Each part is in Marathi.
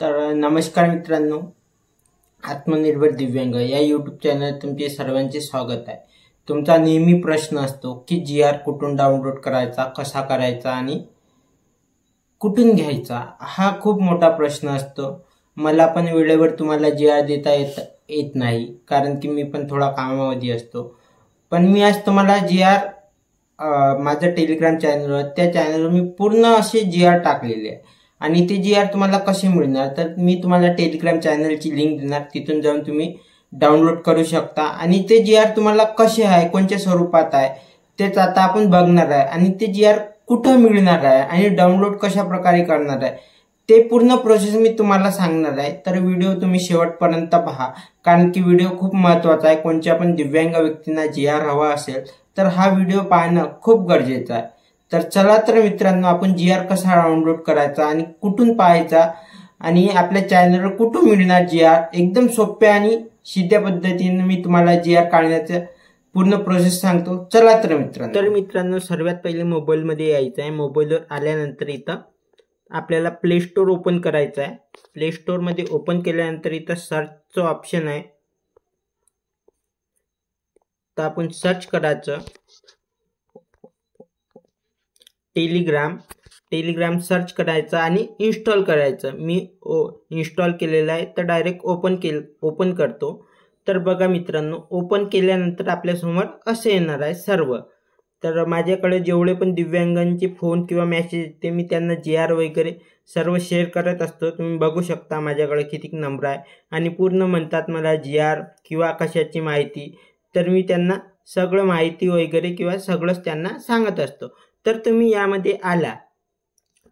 तर नमस्कार मित्रांनो, आत्मनिर्भर दिव्यांग या यूट्यूब चॅनल तुमचे सर्वांचे स्वागत आहे। तुमचा नेहमी प्रश्न असतो की GR कुठून डाउनलोड करायचा, कसा करायचा आणि कुठून घ्यायचा, हा खूप मोठा प्रश्न असतो। मला पण वेळेवर तुम्हाला GR देता येत नाही, कारण की मी पण थोडा कामामध्ये असतो। पण मी आज तुम्हाला GR माझं टेलिग्राम चॅनल, त्या चॅनलवर मी पूर्ण असे GR टाकलेले आहे आणि ते GR तुम्हाला कसे मिळणार, तर मी तुम्हाला टेलिग्राम चॅनलची लिंक देणार, तिथून जाऊन तुम्ही डाउनलोड करू शकता। आणि ते GR तुम्हाला कसे आहे, कोणत्या स्वरूपात आहे, तेच आता आपण बघणार आहे। आणि ते GR कुठं मिळणार आहे आणि डाउनलोड कशा प्रकारे करणार आहे, ते पूर्ण प्रोसेस मी तुम्हाला सांगणार आहे। तर व्हिडिओ तुम्ही शेवटपर्यंत पहा, कारण की व्हिडिओ खूप महत्त्वाचा आहे। कोणत्या पण दिव्यांग व्यक्तींना GR हवा असेल तर हा व्हिडिओ पाहणं खूप गरजेचं आहे। तर चला तर मित्रांनो, आपण GR कसा डाउनलोड करायचा आणि कुठून पाहायचा आणि आपल्या चॅनलवर कुठून मिळणार GR, एकदम सोप्या आणि सीध्या पद्धतीने मी तुम्हाला GR काढण्याचं पूर्ण प्रोसेस सांगतो। चला तर मित्रांनो सर्वात पहिले मोबाईलमध्ये यायचं आहे। मोबाईलवर आल्यानंतर इथं आपल्याला प्ले स्टोर ओपन करायचं आहे। प्ले स्टोर मध्ये ओपन केल्यानंतर इथं सर्चचं ऑप्शन आहे, तर आपण सर्च करायचं टेलिग्राम सर्च करायचं आणि इन्स्टॉल करायचं। मी इन्स्टॉल केलेलं आहे, तर डायरेक्ट ओपन करतो। तर बघा मित्रांनो, ओपन केल्यानंतर आपल्यासमोर असे येणार आहे सर्व। तर माझ्याकडे जेवढे पण दिव्यांगांचे फोन किंवा मेसेज येते, मी त्यांना GR वगैरे सर्व शेअर करत असतो। तुम्ही बघू शकता माझ्याकडे किती नंबर आहे आणि पूर्ण म्हणतात मला GR किंवा कशाची माहिती, तर मी त्यांना सगळं माहिती वगैरे किंवा सगळंच त्यांना सांगत असतो। तर तुम्ही यामध्ये आला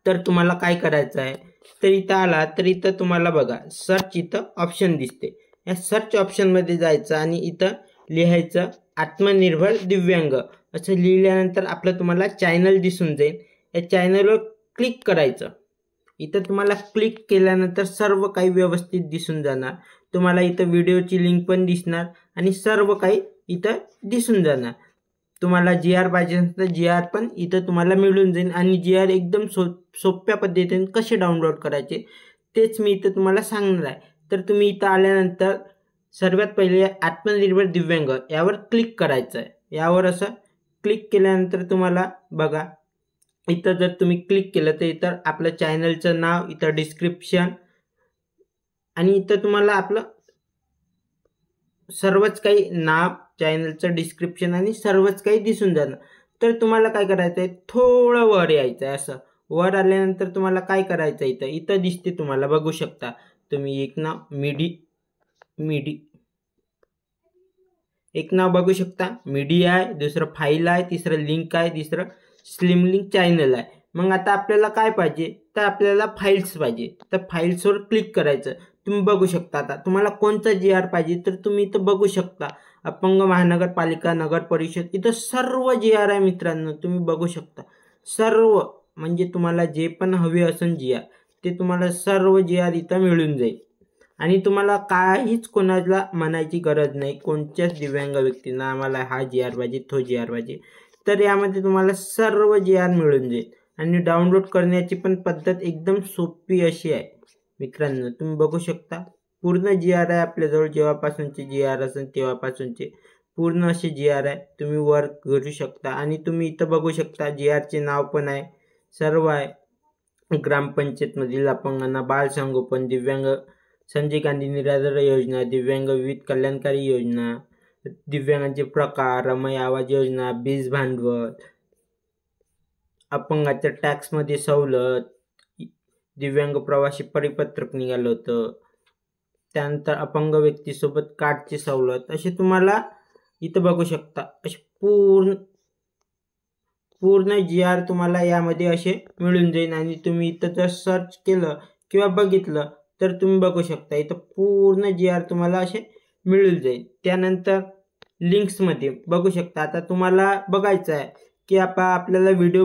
तर तुम्हाला काय करायचं आहे, तर इथं आला तर इथं तुम्हाला बघा सर्च इथं ऑप्शन दिसते। या सर्च ऑप्शनमध्ये जायचं आणि इथं लिहायचं आत्मनिर्भर दिव्यांग असं लिहिल्यानंतर आपलं तुम्हाला चॅनल दिसून जाईल। या चॅनलवर क्लिक करायचं। इथं तुम्हाला क्लिक केल्यानंतर सर्व काही व्यवस्थित दिसून जाणार। तुम्हाला इथं व्हिडिओची लिंक पण दिसणार आणि सर्व काही इथं दिसून जाणार। तुम्हाला GR पाहिजे असेल तर GR पण इथं तुम्हाला मिळून जाईल आणि GR एकदम सोप्या पद्धतीने कसे डाउनलोड करायचे तेच मी इथं तुम्हाला सांगणार आहे। तर तुम्ही इथं आल्यानंतर सर्वात पहिले आत्मनिर्भर दिव्यांग यावर क्लिक करायचं आहे। यावर असं क्लिक केल्यानंतर तुम्हाला बघा इथं जर तुम्ही क्लिक केलं तर इथं आपलं चॅनलचं नाव, इथं डिस्क्रिप्शन आणि इथं तुम्हाला आपलं सर्वच काही नाव, चॅनलचं डिस्क्रिप्शन आणि सर्वच काही दिसून जाणार। तर तुम्हाला काय करायचं आहे, थोडं वर यायचं आहे। असं वर आल्यानंतर तुम्हाला काय करायचं आहे, इथं दिसते तुम्हाला, बघू शकता तुम्ही एक नाव बघू शकता, मीडिया आहे, दुसरं फाईल आहे, तिसरं लिंक आहे, तिसरं स्लिम लिंक चॅनल आहे। मग आता आपल्याला काय पाहिजे, तर आपल्याला फाईल्स पाहिजे। तर फाईल्सवर क्लिक करायचं। तुम्ही बघू शकता आता तुम्हाला कोणता GR पाहिजे, तर तुम्ही इथं बघू शकता अपंग महानगरपालिका, नगर परिषद, इथं सर्व GR आहे मित्रांनो। तुम्ही बघू शकता सर्व, म्हणजे तुम्हाला जे पण हवे असेल GR ते तुम्हाला सर्व GR इथं मिळून जाईल आणि तुम्हाला काहीच कोणाला म्हणायची गरज नाही, कोणत्याच दिव्यांग व्यक्तींना आम्हाला हा GR पाहिजे, तो GR पाहिजे। तर यामध्ये तुम्हाला सर्व GR मिळून जाईल आणि डाउनलोड करण्याची पण पद्धत एकदम सोपी अशी आहे मित्रांनो। तुम्ही बघू शकता पूर्ण GR आहे आपल्याजवळ, जेव्हापासूनचे GR असेल तेव्हापासूनचे पूर्ण असे GR आहे। तुम्ही वर करू शकता आणि तुम्ही इथं बघू शकता GR चे नाव पण आहे, सर्व आहे। ग्रामपंचायतमधील अपंगांना बाल संगोपन, दिव्यांग संजय गांधी निराधार योजना, दिव्यांग विविध कल्याणकारी योजना, दिव्यांगांचे प्रकार, रमय आवाज योजना, बीज भांडवल, अपंगाच्या टॅक्समध्ये सवलत, दिव्यांग प्रवासी परिपत्रक निघालं होतं, त्यानंतर अपंग व्यक्तीसोबत कार्डची सवलत, असे तुम्हाला इथं बघू शकता असे पूर्ण GR तुम्हाला यामध्ये असे मिळून जाईल। आणि तुम्ही इथं जर सर्च केलं किंवा बघितलं तर तुम्ही बघू शकता इथं पूर्ण GR तुम्हाला असे मिळून जाईल। त्यानंतर लिंक्समध्ये बघू शकता, आता तुम्हाला बघायचं आहे की आपल्याला व्हिडिओ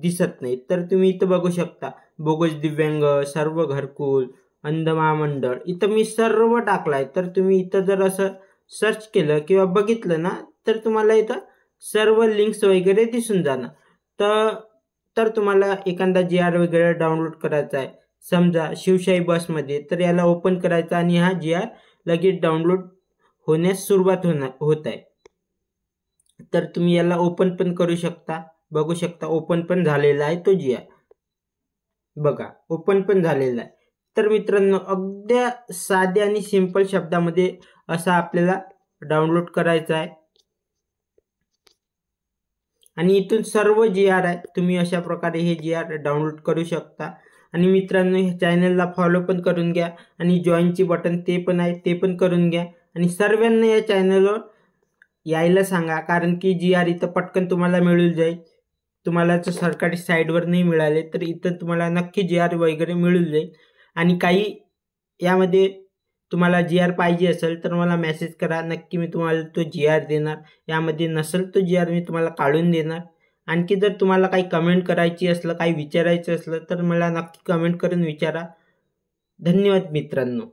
दिसत नाही, तर तुम्ही इथं बघू शकता बोगस दिव्यांग, सर्व घरकुल, अंध महामंडळ, इथं मी सर्व टाकलाय। तर तुम्ही इथं जर असं सर्च केलं किंवा बघितलं ना, तर तुम्हाला इथं सर्व लिंक्स वगैरे दिसून जाणार। तर तुम्हाला एखादा GR वगैरे डाउनलोड करायचा आहे समजा शिवशाही बसमध्ये, तर याला ओपन करायचा आणि हा GR लगेच डाउनलोड होण्यास सुरुवात होत आहे. तर तुम्ही याला ओपन पण करू शकता. बघू शकता ओपन पण झालेला आहे तो GR. बघा ओपन पण झालेला आहे. तर मित्रांनो अगदी साध्या आणि सिंपल शब्दामध्ये असा आपल्याला डाउनलोड करायचा आहे आणि इथून सर्व GR आहे. तुम्ही अशा प्रकारे हे GR डाउनलोड करू शकता. आणि मित्रांनो ह्या चॅनलला फॉलो पण करून घ्या आणि जॉईनची बटन ते पण आहे ते पण करून घ्या आणि सर्वांना या चॅनलवर यायला सांगा, कारण की GR इथं पटकन तुम्हाला मिळून जाईल. तुम्हाला जर सरकारी साईटवर नाही मिळाले तर इथं तुम्हाला नक्की GR वगैरे मिळून जाईल. आणि काही यामध्ये तुम्हाला GR पाहिजे असेल तर मला मेसेज करा, नक्की मी तुम्हाला तो GR देणार. यामध्ये नसेल तो GR मी तुम्हाला काढून देणार. आणखी जर तुम्हाला काही कमेंट करायची असलं, काही विचारायचं असलं तर मला नक्की कमेंट करून विचारा. धन्यवाद मित्रांनो.